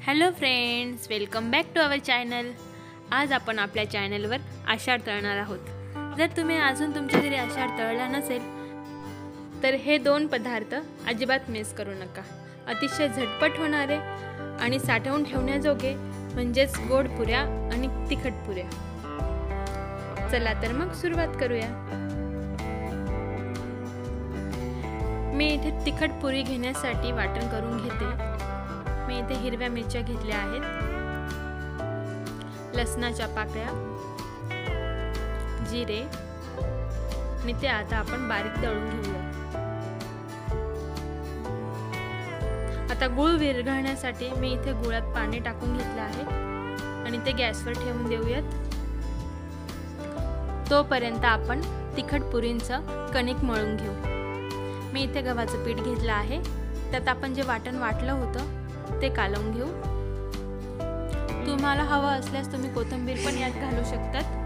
Hello friends, welcome back to our channel. आज आपण आपल्या चॅनलवर आषाढ तळणार आहोत। जर तुम्ही अजून तुमच्या घरी आषाढ तळला नसेल तर हे दोन पदार्थ अजिबात मिस करू नका। अतिशय झटपट होणारे आणि साठवून ठेवण्याजोगे म्हणजेच गोड पुऱ्या आणि तिखट पुऱ्या। चला तर मग सुरुवात करूया। मी इथे तिखट पुरी घेण्यासाठी वाटण करून घेते। मी इथे हिरव्या मिरच्या घेतल्या आहेत, लसणाच्या पाकळ्या, जिरे आणि ते आता आपण बारीक दळून घेऊया। आता गूळ विरघळण्यासाठी मी इथे गुळात पाणी टाकून घेतले आहे आणि ते गॅसवर ठेवून देऊयात। तोपर्यंत आपण तिखट पुरींचं कणिक मळून घेऊ। मी इथे गव्हाचं पीठ घेतलं आहे, त्यात आपण जे वाटण वाटलं होतं ते कालवून घेऊ। तुम्हाला हवं असल्यास तुम्ही कोथिंबीर पण यात घालू शकतात।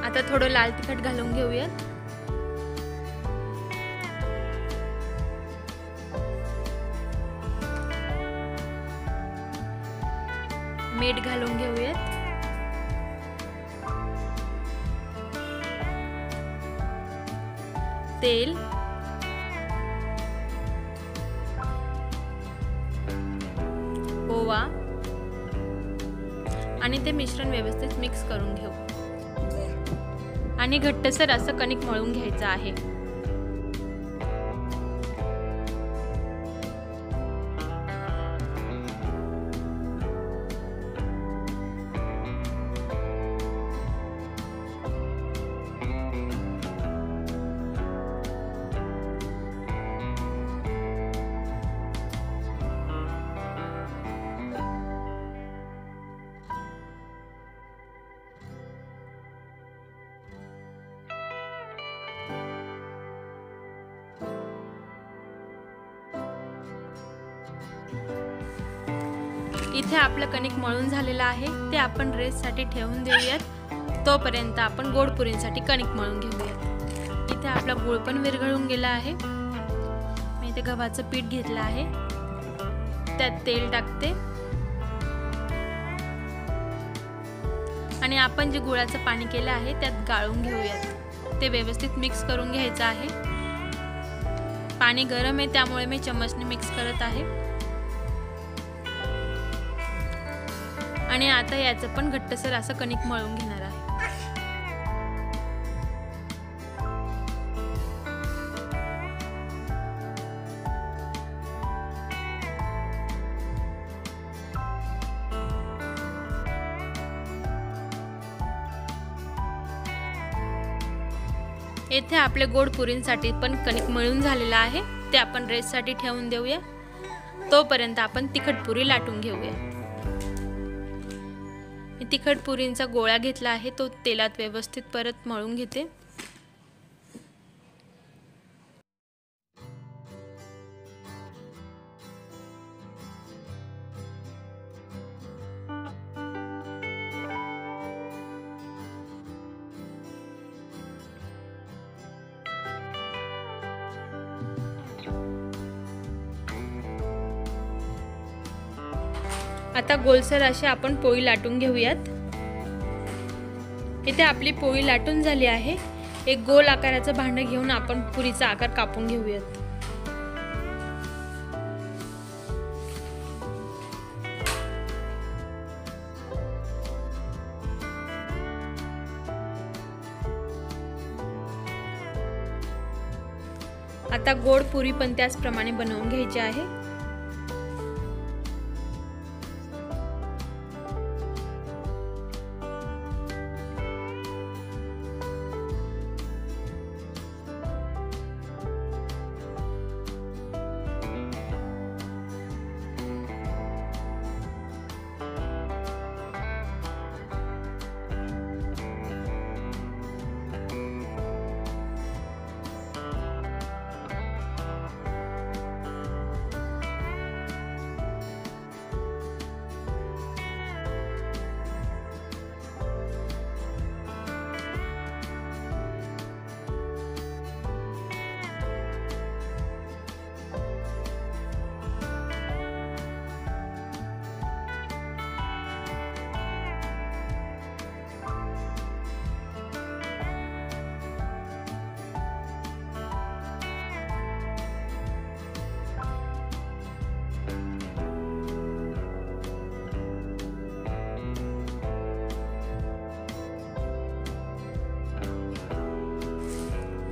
आता थोडं लाल तिखट घालून घेऊयात। मीठ घालून घेऊयात। तेल, ओवा आणि ते मिश्रण व्यवस्थित मिक्स करून घेऊ आणि घट्टसर असं कणिक मळून घ्यायचं आहे। इथे आपलं कणिक मळून झालेलं आहे, ते आपण रेस्टसाठी ठेवून देऊयात। तोपर्यंत आपण गोड पुरींसाठी कणिक मळून घेऊयात। इथे आपला गूळ पण विरघळून गेला आहे। मी इथे गव्हाचं पीठ घेतलं आहे, त्यात तेल टाकते आणि आपण जे गुळाचं पाणी केलं आहे त्यात गाळून घेऊयात। ते व्यवस्थित मिक्स करून घ्यायचं आहे। पाणी गरम आहे त्यामुळे मी चम्मचने मिक्स करत आहे आणि आता याचं पण घट्टसर असं कणिक मळून घेणार आहे। येथे आपले गोड पुरींसाठी पण कणिक मळून झालेलं आहे, ते आपण रेस्टसाठी ठेवून देऊया। तोपर्यंत आपण तिखट पुरी लाटून घेऊया। तिखट पुरींचा गोळा घेतला आहे, तो तेलात व्यवस्थित परत मळून घेते। आता गोलसर अशी आपण पोळी लाटून घेऊयात। इथे आपली पोळी लाटून झाली आहे। एक गोल आकाराचं भांडं घेऊन आपण पुरीचा आकार कापून घेऊयात। आता गोड पुरी पण त्याचप्रमाणे बनवून घ्यायची आहे।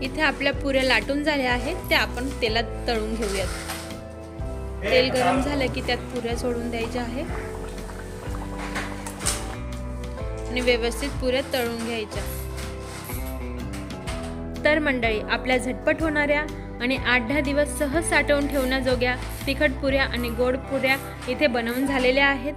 इथे आपल्या पुऱ्या लाटून झाल्या आहेत, त्या आपण तेलात तळून घेऊयात। तेल गरम झालं की त्यात पुऱ्या सोडून द्यायच्या आहेत आणि व्यवस्थित पुऱ्या तळून घ्यायच्या। तर मंडळी, आपल्या झटपट होणाऱ्या आणि 8-10 दिवस सहज साठवून ठेवण्याजोग्या तिखट पुऱ्या आणि गोड पुऱ्या इथे बनवून झालेल्या आहेत।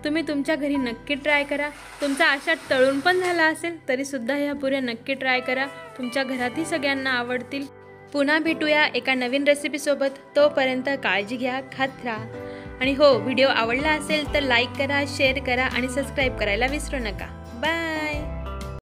तुम्ही तुमच्या घरी नक्की ट्राय करा। तुमचा आषाढ तळून पण झाला असेल तरी सुद्धा ह्या पुऱ्या नक्की ट्राय करा, तुमच्या घरातही सगळ्यांना आवडतील। पुन्हा भेटूया एका नवीन रेसिपीसोबत। तोपर्यंत काळजी घ्या, खात राहा आणि हो, व्हिडिओ आवडला असेल तर लाईक करा, शेअर करा आणि सबस्क्राईब करायला विसरू नका। बाय।